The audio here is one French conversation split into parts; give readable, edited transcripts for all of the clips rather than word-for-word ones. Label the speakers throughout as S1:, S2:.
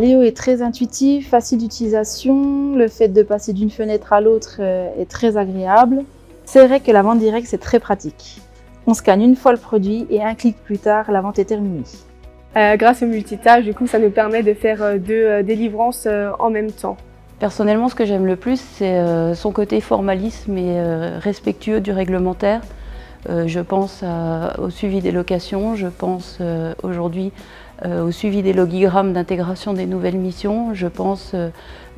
S1: Léo est très intuitif, facile d'utilisation. Le fait de passer d'une fenêtre à l'autre est très agréable. C'est vrai que la vente directe, c'est très pratique. On scanne une fois le produit et un clic plus tard, la vente est terminée.
S2: Grâce au multitâche, du coup, ça nous permet de faire deux délivrances en même temps.
S3: Personnellement, ce que j'aime le plus, c'est son côté formalisme et respectueux du réglementaire. Je pense au suivi des locations, je pense aujourd'hui au suivi des logigrammes d'intégration des nouvelles missions, je pense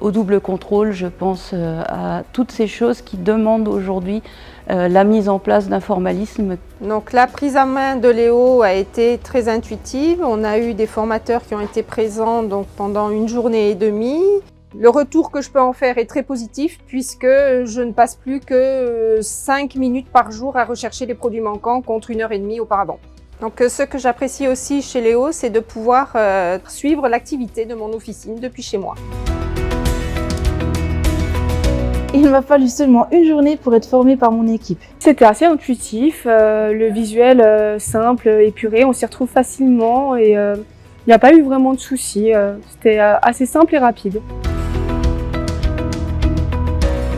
S3: au double contrôle, je pense à toutes ces choses qui demandent aujourd'hui la mise en place d'un formalisme.
S4: Donc la prise en main de Léo a été très intuitive. On a eu des formateurs qui ont été présents donc, pendant 1 journée et demie. Le retour que je peux en faire est très positif puisque je ne passe plus que 5 minutes par jour à rechercher les produits manquants contre 1h30 auparavant. Donc ce que j'apprécie aussi chez Léo, c'est de pouvoir suivre l'activité de mon officine depuis chez moi.
S1: Il m'a fallu seulement 1 journée pour être formée par mon équipe.
S2: C'était assez intuitif, le visuel simple, épuré, on s'y retrouve facilement et il n'y a pas eu vraiment de soucis. C'était assez simple et rapide.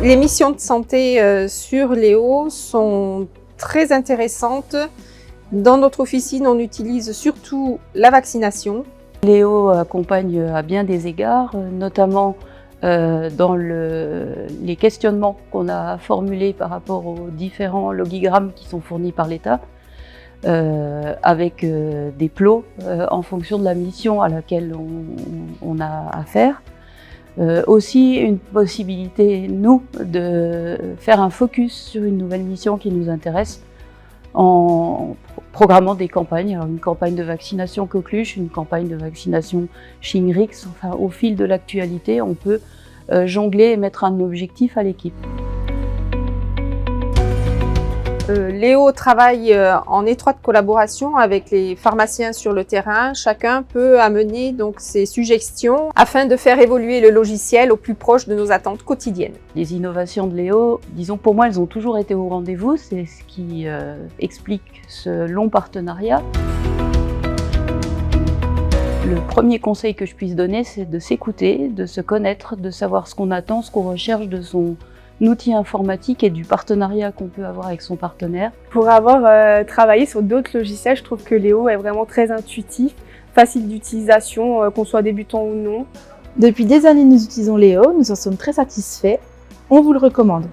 S4: Les missions de santé sur Léo sont très intéressantes. Dans notre officine, on utilise surtout la vaccination.
S3: Léo accompagne à bien des égards, notamment dans les questionnements qu'on a formulés par rapport aux différents logigrammes qui sont fournis par l'État, avec des plots en fonction de la mission à laquelle on a affaire. Aussi une possibilité, nous, de faire un focus sur une nouvelle mission qui nous intéresse en programmant des campagnes. Alors une campagne de vaccination coqueluche, une campagne de vaccination Shingrix. Enfin, au fil de l'actualité, on peut jongler et mettre un objectif à l'équipe.
S4: Léo travaille en étroite collaboration avec les pharmaciens sur le terrain. Chacun peut amener donc ses suggestions afin de faire évoluer le logiciel au plus proche de nos attentes quotidiennes.
S3: Les innovations de Léo, disons pour moi, elles ont toujours été au rendez-vous. C'est ce qui explique ce long partenariat. Le premier conseil que je puisse donner, c'est de s'écouter, de se connaître, de savoir ce qu'on attend, ce qu'on recherche de son outil informatique et du partenariat qu'on peut avoir avec son partenaire.
S2: Pour avoir travaillé sur d'autres logiciels, je trouve que Léo est vraiment très intuitif, facile d'utilisation, qu'on soit débutant ou non.
S1: Depuis des années, nous utilisons Léo, nous en sommes très satisfaits. On vous le recommande.